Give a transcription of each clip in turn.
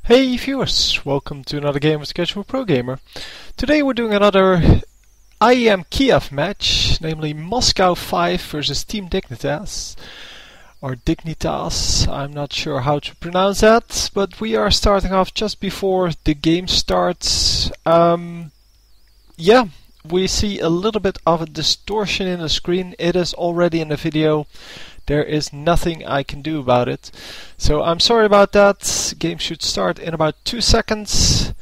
Hey viewers, welcome to another game of Casual Pro Gamer. Today we're doing another IEM Kiev match, namely Moscow 5 versus Team Dignitas. Or Dignitas, I'm not sure how to pronounce that, but we are starting off just before the game starts. Yeah, we see a little bit of a distortion in the screen. It is already in the video. There is nothing I can do about it. So I'm sorry about that. Game should start in about 2 seconds.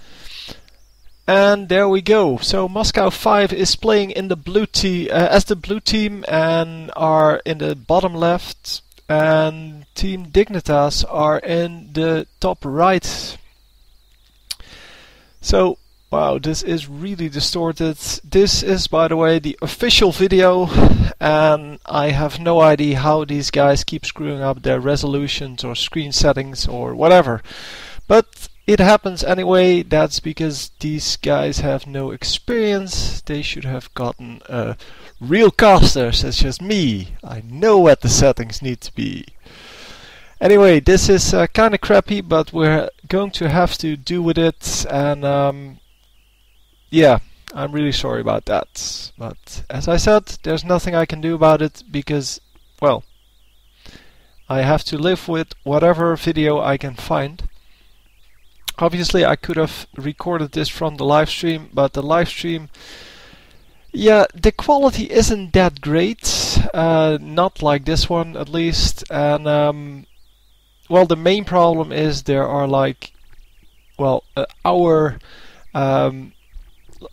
And there we go. So Moscow 5 is playing in the blue team as the blue team and are in the bottom left. And Team Dignitas are in the top right. So wow, this is really distorted. This is, by the way, the official video, and I have no idea how these guys keep screwing up their resolutions or screen settings or whatever. But it happens anyway. That's because these guys have no experience. They should have gotten a real caster such as me. I know what the settings need to be. Anyway, this is kind of crappy, but we're going to have to do with it, and yeah, I'm really sorry about that. But as I said, there's nothing I can do about it because, well, I have to live with whatever video I can find. Obviously, I could have recorded this from the live stream, but the live stream, yeah, the quality isn't that great. Not like this one, at least. And, well, the main problem is there are like, well,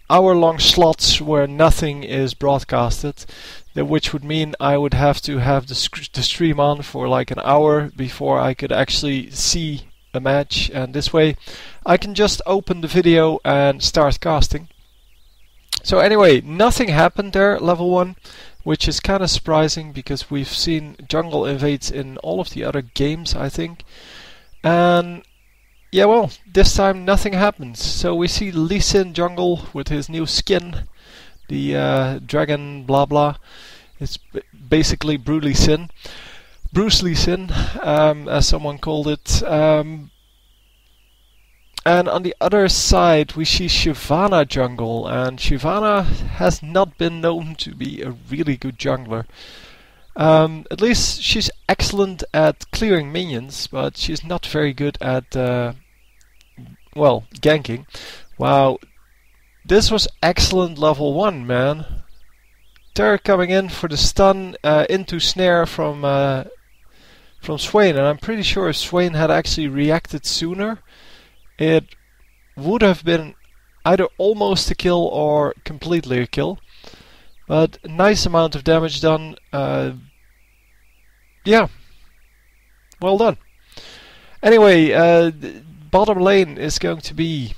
hour-long slots where nothing is broadcasted, which would mean I would have to have the stream on for like an hour before I could actually see a match, and this way I can just open the video and start casting. So anyway, nothing happened there, level 1, which is kind of surprising because we've seen jungle invades in all of the other games, I think. And yeah, well, this time nothing happens. So we see Lee Sin jungle with his new skin, the dragon blah blah. It's basically Bruce Lee Sin, as someone called it. And on the other side we see Shyvana jungle, and Shyvana has not been known to be a really good jungler. At least she's excellent at clearing minions, but she's not very good at well, ganking. Wow, this was excellent level 1, man. Tarek coming in for the stun into snare from Swain, and I'm pretty sure if Swain had actually reacted sooner, it would have been either almost a kill or completely a kill. But a nice amount of damage done. Yeah, well done. Anyway, bottom lane is going to be,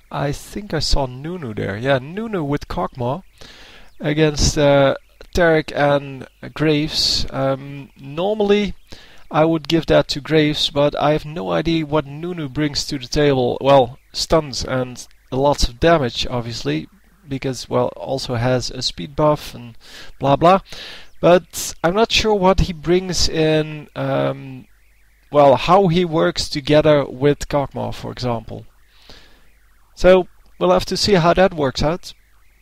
I think I saw Nunu there. Yeah, Nunu with Kog'Maw against Tarek and Graves. Normally I would give that to Graves, but I have no idea what Nunu brings to the table. Well, stuns and lots of damage, obviously, because, well, also has a speed buff and blah blah. But I'm not sure what he brings in, well, how he works together with Kog'Maw, for example. So we'll have to see how that works out.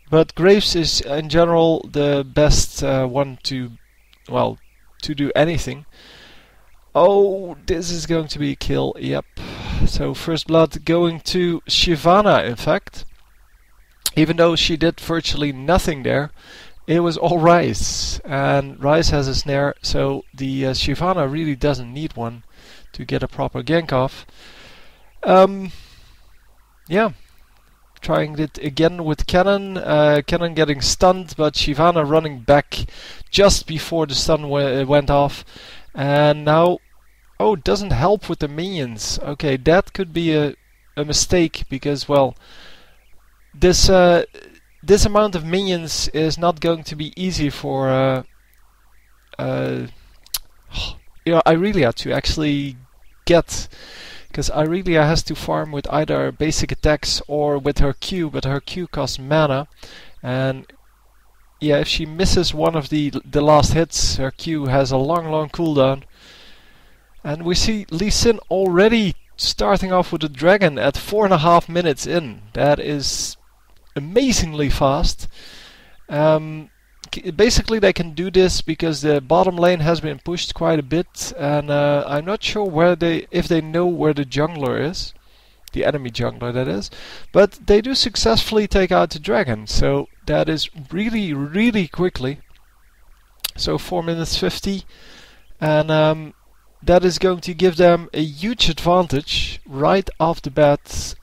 But Graves is in general the best one to, well, to do anything. Oh, this is going to be a kill, yep. So first blood going to Shyvana, in fact. Even though she did virtually nothing there, it was all Ryze. And Ryze has a snare, so the Shyvana really doesn't need one to get a proper gank off. Yeah, trying it again with Cannon. Cannon getting stunned, but Shyvana running back just before the stun went off. And now, oh, it doesn't help with the minions. Okay, that could be a mistake because, well, this amount of minions is not going to be easy for you know, Irelia to actually get, because Irelia has to farm with either basic attacks or with her Q, but her Q costs mana, and yeah, if she misses one of the last hits, her Q has a long cooldown. And we see Lee Sin already starting off with a dragon at 4.5 minutes in. That is amazingly fast. Basically they can do this because the bottom lane has been pushed quite a bit, and I'm not sure if they know where the jungler is, the enemy jungler that is, but they do successfully take out the dragon, so that is really quickly. So 4 minutes 50, and that is going to give them a huge advantage right off the bat.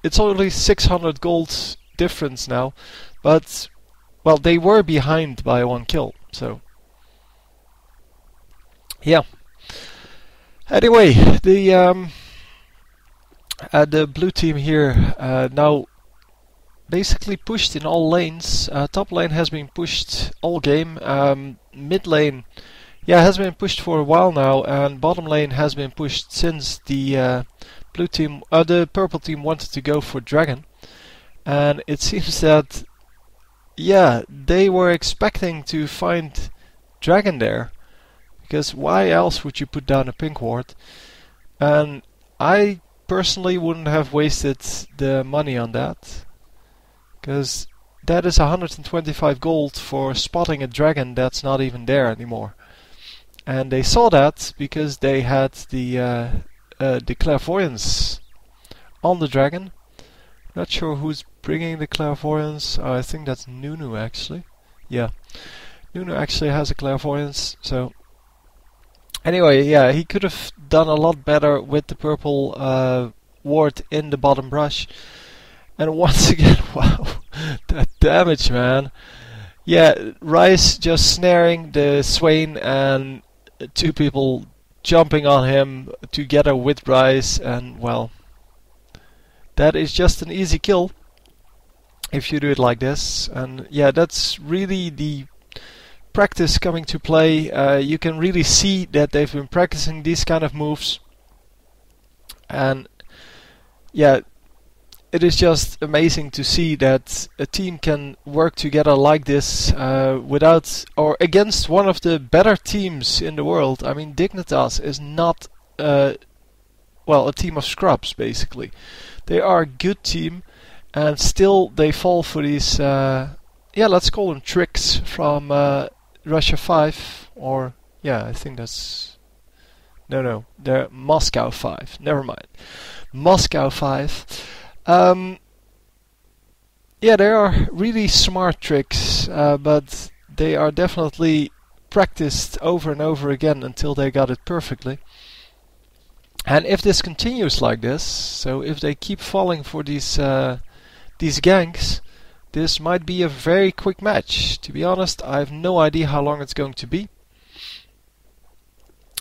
It's only 600 gold difference now, but well, they were behind by 1 kill, so yeah. Anyway, the blue team here now basically pushed in all lanes. Top lane has been pushed all game. Mid lane, yeah, has been pushed for a while now, and bottom lane has been pushed since the the purple team wanted to go for dragon. And it seems that, yeah, they were expecting to find dragon there, because why else would you put down a pink ward? And I personally wouldn't have wasted the money on that, because that is 125 gold for spotting a dragon that's not even there anymore. And they saw that because they had the clairvoyance on the dragon. Not sure who's bringing the clairvoyance. I think that's Nunu actually. Yeah, Nunu actually has a clairvoyance. So anyway, yeah, he could have done a lot better with the purple ward in the bottom brush. And once again, wow, that damage, man. Yeah, Rice just snaring the Swain and 2 people jumping on him together with Rice, and well, that is just an easy kill if you do it like this. And yeah, that's really the practice coming to play. You can really see that they've been practicing these kind of moves, and yeah, it is just amazing to see that a team can work together like this without or against one of the better teams in the world. I mean, Dignitas is not well, a team of scrubs basically. They are a good team, and still they fall for these yeah, let's call them tricks from Russia 5, or yeah, I think that's no, they're Moscow 5. Never mind, Moscow 5. Yeah, they are really smart tricks, but they are definitely practiced over and over again until they got it perfectly. And if this continues like this, so if they keep falling for these ganks, this might be a very quick match. To be honest, I have no idea how long it's going to be.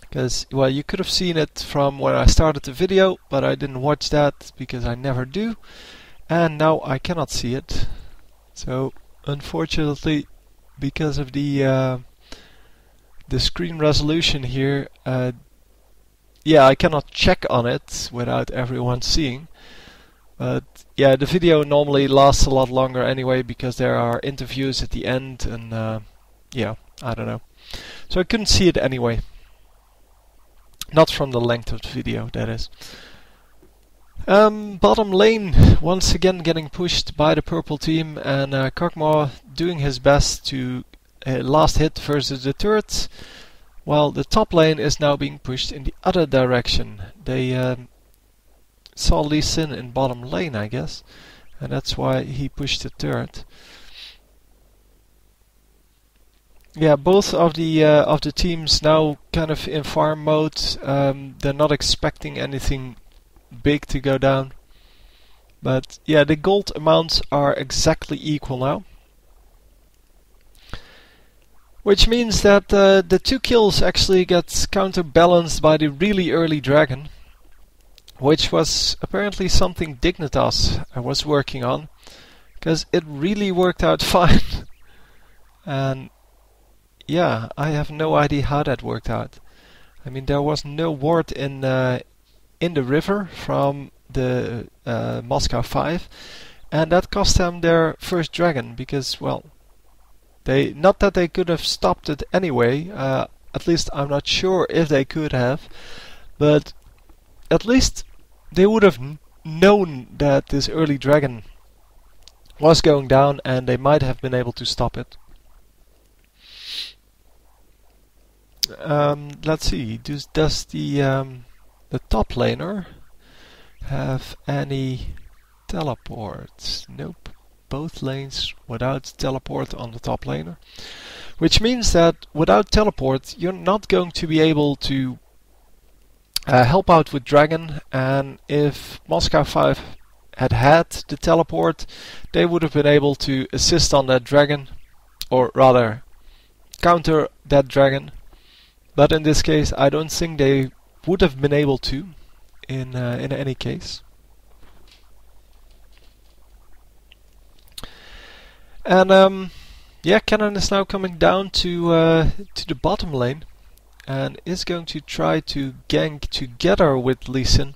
Because, well, you could have seen it from when I started the video, but I didn't watch that because I never do. And now I cannot see it. So, unfortunately, because of the screen resolution here, yeah, I cannot check on it without everyone seeing. But yeah, the video normally lasts a lot longer anyway, because there are interviews at the end, and yeah, I don't know. So I couldn't see it anyway. Not from the length of the video, that is. Bottom lane once again getting pushed by the purple team, and Kog'Maw doing his best to last hit versus the turret, while the top lane is now being pushed in the other direction. They saw Lee Sin in bottom lane, I guess, and that's why he pushed the turret. Yeah, both of the teams now kind of in farm mode. They're not expecting anything big to go down, but yeah, the gold amounts are exactly equal now, which means that the 2 kills actually get counterbalanced by the really early dragon, which was apparently something Dignitas was working on, because it really worked out fine. And yeah, I have no idea how that worked out. I mean, there was no ward in the river from the Moscow 5, and that cost them their first dragon, because, well, not that they could have stopped it anyway, at least I'm not sure if they could have, but at least they would have known that this early dragon was going down, and they might have been able to stop it. Let's see. Does the top laner have any teleports? Nope. Both lanes without teleport on the top laner. Which means that without teleport, you're not going to be able to help out with dragon. And if Moscow 5 had the teleport, they would have been able to assist on that dragon, or rather counter that dragon. But in this case, I don't think they would have been able to in any case. And yeah, Cannon is now coming down to the bottom lane and is going to try to gank together with Lee Sin.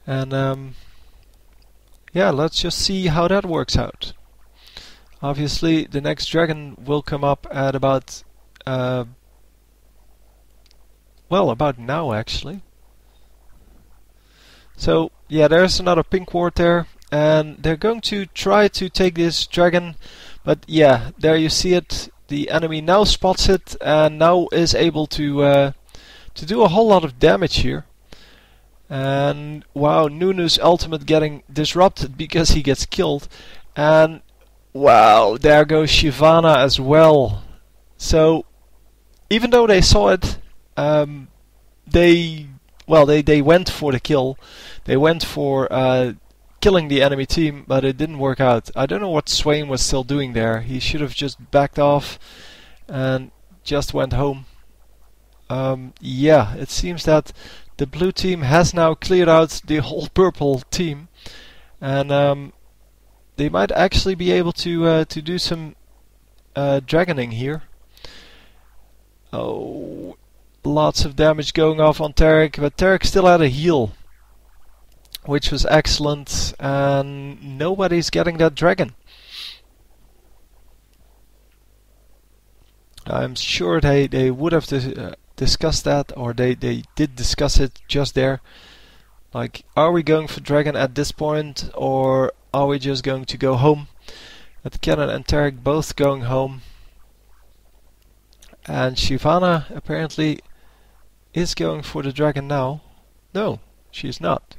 And yeah, let's just see how that works out. Obviously, the next dragon will come up at about well, about now actually. So yeah, there's another pink ward there, and they're going to try to take this dragon, but yeah, there you see it. The enemy now spots it and now is able to do a whole lot of damage here. And wow, Nunu's ultimate getting disrupted because he gets killed, and wow, there goes Shyvana as well. So even though they saw it, they went for the kill. They went for killing the enemy team, but it didn't work out. I don't know what Swain was still doing there. He should have just backed off and just went home. Yeah, it seems that the blue team has now cleared out the whole purple team, and they might actually be able to do some dragoning here. Oh, lots of damage going off on Tarek, but Tarek still had a heal, which was excellent, and nobody's getting that dragon. I'm sure they would have discussed that, or they did discuss it just there. Like, are we going for dragon at this point, or are we just going to go home? But Cannon and Tarek both going home. And Shyvana apparently is going for the dragon now. No, she's not.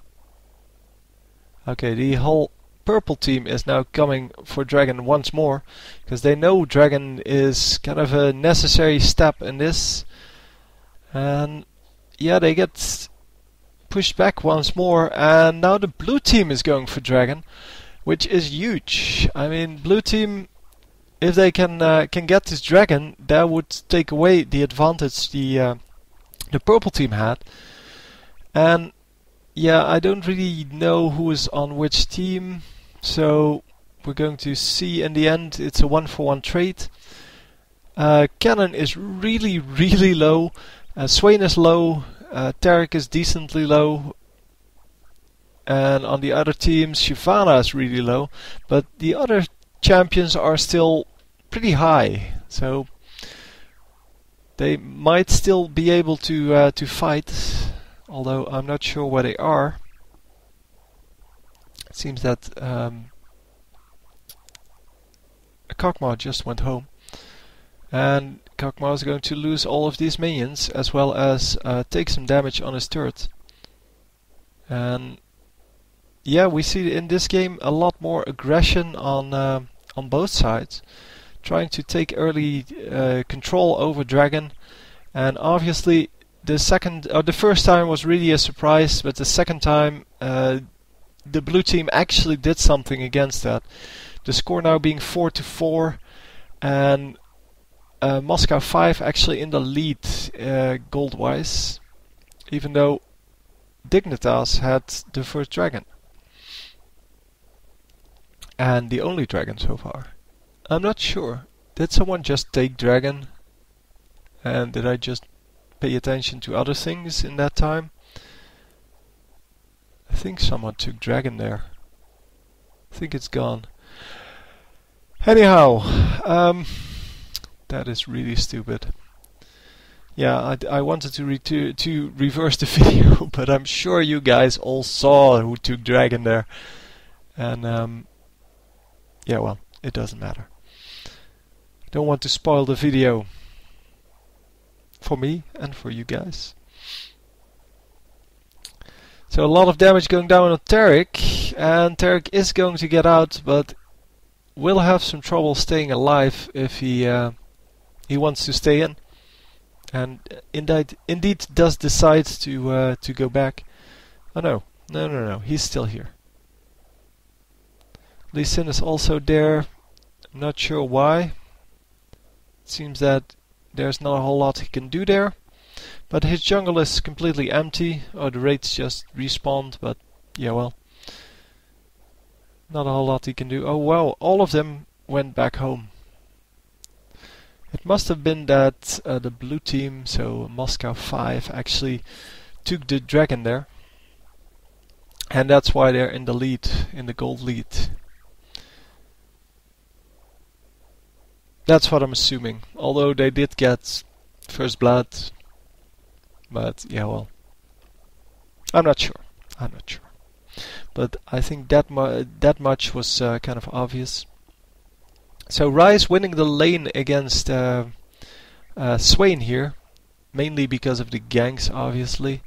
Okay, the whole purple team is now coming for dragon once more, because they know dragon is kind of a necessary step in this. And yeah, they get pushed back once more, and now the blue team is going for dragon, which is huge. I mean, blue team, if they can get this dragon, that would take away the advantage the purple team had. And yeah, I don't really know who is on which team, so we're going to see in the end. It's a 1-for-1 trade. Cannon is really, really low. Swain is low. Tarek is decently low. And on the other teams, Shyvana is really low. But the other champions are still pretty high, so they might still be able to fight, although I'm not sure where they are. It seems that Kokma just went home, and Kokma is going to lose all of these minions, as well as take some damage on his turret. And yeah, we see in this game a lot more aggression on both sides, trying to take early control over dragon. And obviously the first time was really a surprise, but the second time the blue team actually did something against that. The score now being 4-4, and Moscow 5 actually in the lead gold wise, even though Dignitas had the first dragon. And the only dragon so far. I'm not sure. Did someone just take dragon? And did I just pay attention to other things in that time? I think someone took dragon there. I think it's gone. Anyhow, that is really stupid. Yeah, I wanted to reverse the video, but I'm sure you guys all saw who took dragon there. And yeah, well, it doesn't matter. Don't want to spoil the video for me and for you guys. So a lot of damage going down on Tarek, and Tarek is going to get out, but will have some trouble staying alive if he wants to stay in. And indeed does decide to go back. Oh no, he's still here. Lee Sin is also there. I'm not sure why. It seems that there's not a whole lot he can do there. But his jungle is completely empty. Oh, the raids just respawned, but yeah, well. Not a whole lot he can do. Oh wow, all of them went back home. It must have been that the blue team, so Moscow 5, actually took the dragon there. And that's why they're in the lead, in the gold lead. That's what I'm assuming. Although they did get first blood. But yeah, well, I'm not sure. But I think that much was kind of obvious. So Rise winning the lane against Swain here, mainly because of the ganks, obviously.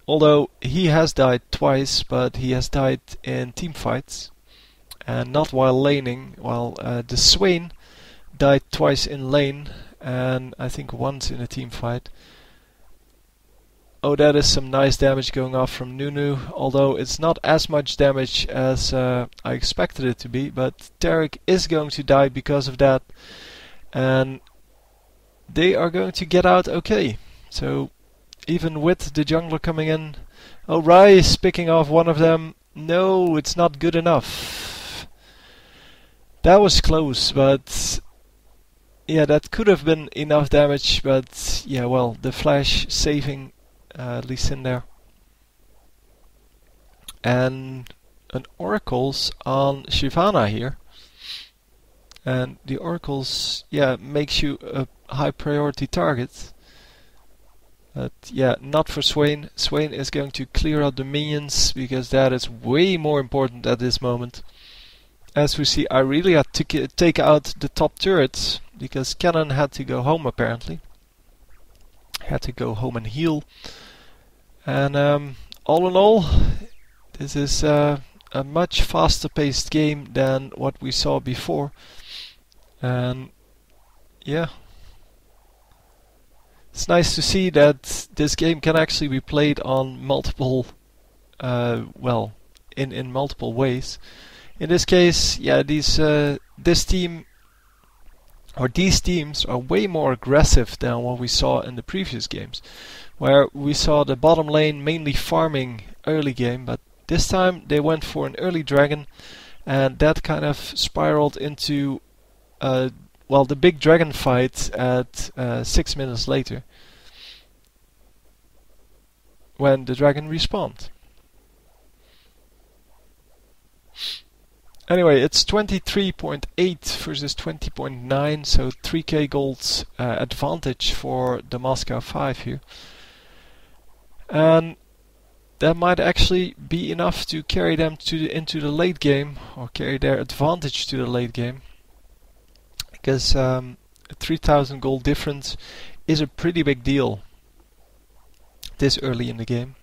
Although he has died twice, but he has died in team fights, and not while laning. While the Swain died twice in lane, and I think once in a team fight. Oh, that is some nice damage going off from Nunu, although it's not as much damage as I expected it to be, but Tarek is going to die because of that, and they are going to get out okay. So even with the jungler coming in, oh, Rise picking off one of them. No, it's not good enough. That was close, but yeah, that could have been enough damage, but yeah, well, the flash saving Lee Sin there. And an oracles on Shyvana here. And the oracles, yeah, makes you a high priority target. But yeah, not for Swain. Swain is going to clear out the minions, because that is way more important at this moment. As we see, I really had to take out the top turrets, because Cannon had to go home apparently. Had to go home and heal. And all in all, this is a much faster paced game than what we saw before. And yeah, it's nice to see that this game can actually be played on multiple, well, in multiple ways. In this case, yeah, this team, or these teams, are way more aggressive than what we saw in the previous games, where we saw the bottom lane mainly farming early game, but this time they went for an early dragon, and that kind of spiraled into well, the big dragon fight at 6 minutes later, when the dragon respawned. Anyway, it's 23.8 versus 20.9, so 3k gold advantage for the Moscow 5 here. And that might actually be enough to carry them into the late game, or carry their advantage to the late game. Because a 3000 gold difference is a pretty big deal this early in the game.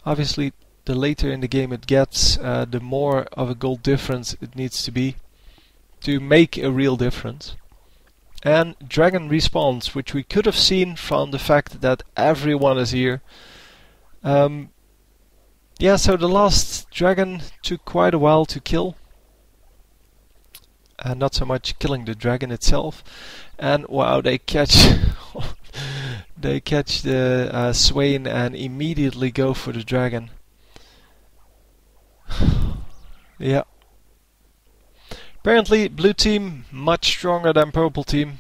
Obviously, the later in the game it gets, the more of a gold difference it needs to be to make a real difference. And dragon respawns, which we could have seen from the fact that everyone is here. Yeah, so the last dragon took quite a while to kill. Not so much killing the dragon itself. And wow, they catch they catch the Swain and immediately go for the dragon. Yeah. Apparently blue team much stronger than purple team.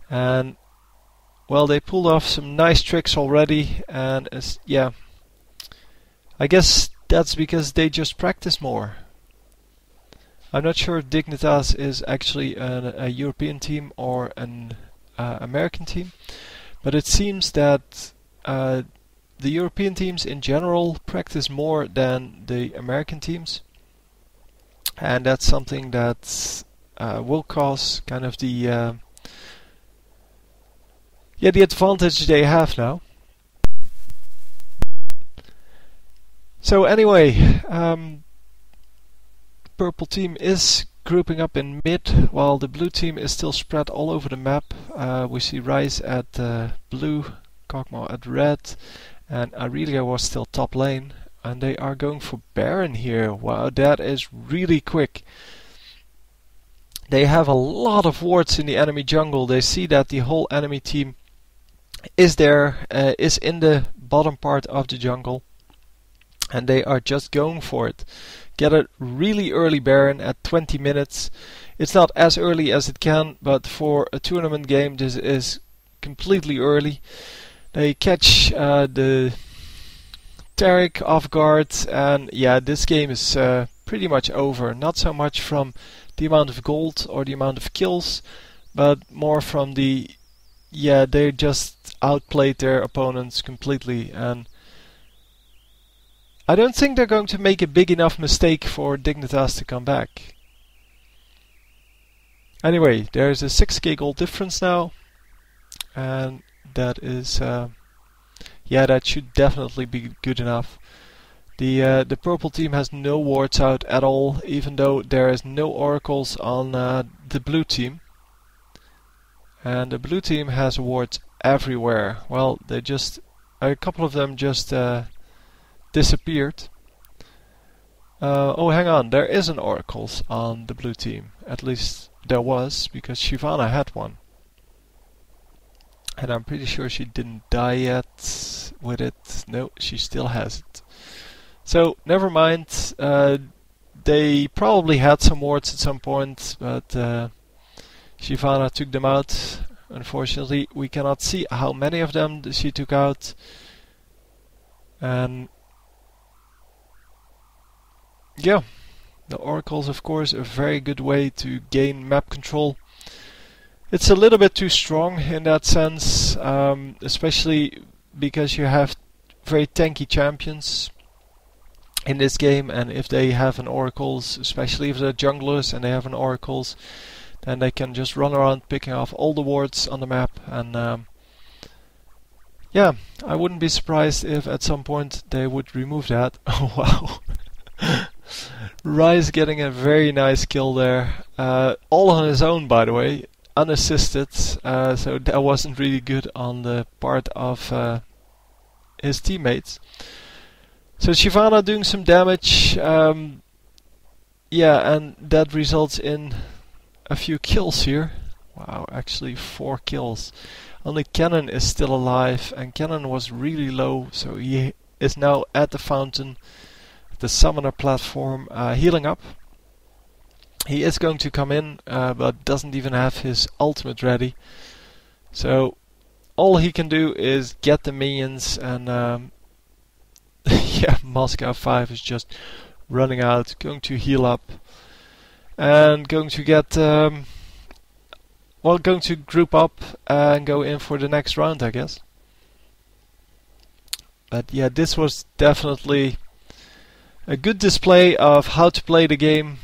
And well, they pulled off some nice tricks already, and yeah, I guess that's because they just practice more. I'm not sure if Dignitas is actually a European team or an American team. But it seems that the European teams in general practice more than the American teams, and that's something that will cause kind of the the advantage they have now. So anyway, purple team is grouping up in mid, while the blue team is still spread all over the map. We see Ryze at blue, Kog'Maw at red, and Aurelia was still top lane. And they are going for Baron here. Wow, that is really quick. They have a lot of wards in the enemy jungle. They see that the whole enemy team is there, is in the bottom part of the jungle, and they are just going for it. Get a really early Baron at 20 minutes. It's not as early as it can, but for a tournament game this is completely early. They catch the Taric off guard, and yeah, this game is pretty much over. Not so much from the amount of gold or the amount of kills, but more from the they just outplayed their opponents completely, and I don't think they're going to make a big enough mistake for Dignitas to come back. Anyway, there's a 6k gold difference now, and that is that should definitely be good enough. The purple team has no wards out at all, even though there is no oracles on the blue team. And the blue team has wards everywhere. Well, a couple of them just disappeared. Oh, hang on, there is an oracles on the blue team. At least there was, because Shyvana had one. And I'm pretty sure she didn't die yet with it. No, she still has it. So, never mind. They probably had some wards at some point, but Shyvana took them out. Unfortunately, we cannot see how many of them she took out. And yeah, the oracles, of course, a very good way to gain map control. It's a little bit too strong in that sense, especially because you have very tanky champions in this game, and if they have an oracles, especially if they're junglers and they have an oracles, then they can just run around picking off all the wards on the map, and I wouldn't be surprised if at some point they would remove that. Oh wow. Ryze getting a very nice kill there, all on his own, by the way, unassisted, so that wasn't really good on the part of his teammates. So Shyvana doing some damage, and that results in a few kills here. Wow, actually 4 kills. Only Cannon is still alive, and Cannon was really low, so he is now at the fountain, the summoner platform, healing up. He is going to come in, but doesn't even have his ultimate ready. So all he can do is get the minions, and Moscow 5 is just running out, going to heal up, and going to get going to group up and go in for the next round, I guess. But yeah, this was definitely a good display of how to play the game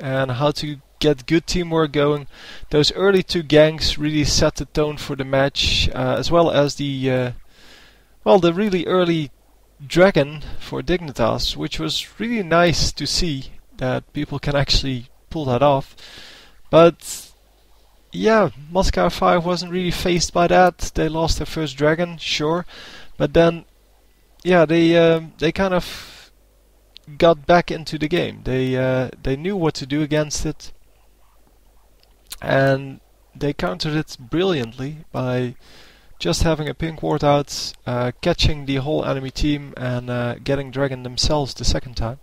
and how to get good teamwork going. Those early 2 ganks really set the tone for the match, as well as the really early dragon for Dignitas, which was really nice to see that people can actually pull that off. But yeah, Moscow 5 wasn't really faced by that. They lost their first dragon, sure, but then they kind of got back into the game. They knew what to do against it, and they countered it brilliantly by just having a pink ward out, catching the whole enemy team, and getting dragon themselves the second time.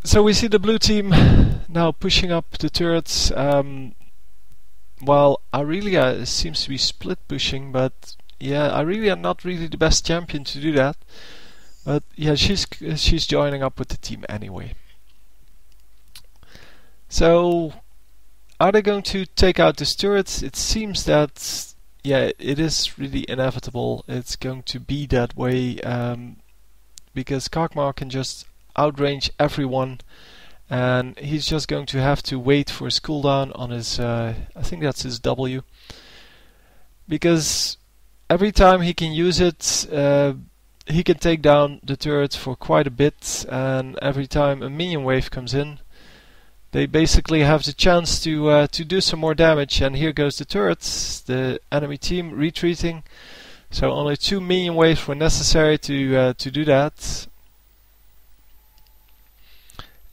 So we see the blue team now pushing up the turrets, while Aurelia seems to be split pushing, but yeah, Aurelia not really the best champion to do that. But yeah, she's joining up with the team anyway. So, are they going to take out the turrets? It seems that, yeah, it is really inevitable. It's going to be that way, because Kakmar can just outrange everyone, and he's just going to have to wait for his cooldown on his, I think that's his W. Because every time he can use it, he can take down the turrets for quite a bit, and every time a minion wave comes in, they basically have the chance to do some more damage. And here goes the turrets, the enemy team retreating. So only 2 minion waves were necessary to do that.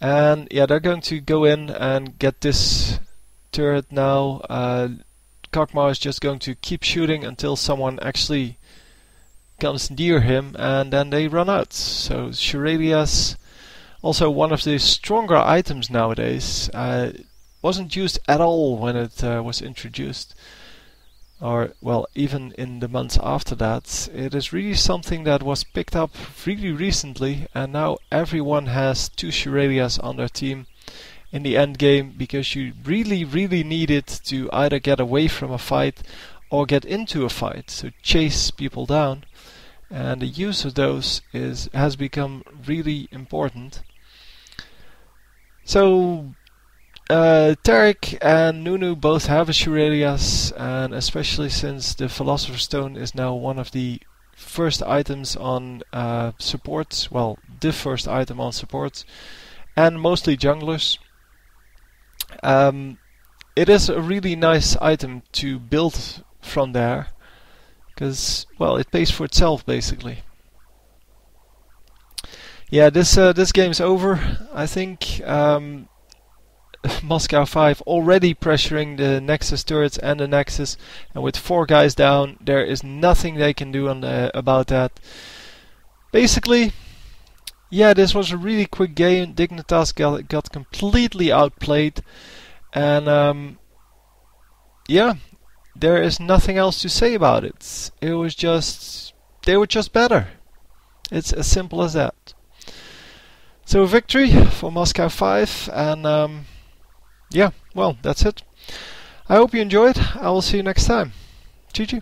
And yeah, they're going to go in and get this turret now. Kakmar is just going to keep shooting until someone actually comes near him, and then they run out. So Shurelias, also one of the stronger items nowadays, wasn't used at all when it was introduced, or well, even in the months after that. It is really something that was picked up really recently, and now everyone has 2 Shurelias on their team in the end game, because you really need it to either get away from a fight or get into a fight, so chase people down. And the use of those has become really important. So Tarek and Nunu both have a Shurelias, and especially since the Philosopher's Stone is now one of the first items on supports, well, the first item on supports, and mostly junglers. It is a really nice item to build from there, because, well, it pays for itself basically. Yeah, this game's over. I think Moscow 5 already pressuring the Nexus turrets and the Nexus, and with 4 guys down, there is nothing they can do about that. Basically, yeah, this was a really quick game. Dignitas got completely outplayed, and yeah, there is nothing else to say about it. It was just, they were just better. It's as simple as that. So victory for Moscow 5, and yeah, well, that's it. I hope you enjoyed. I will see you next time. GG.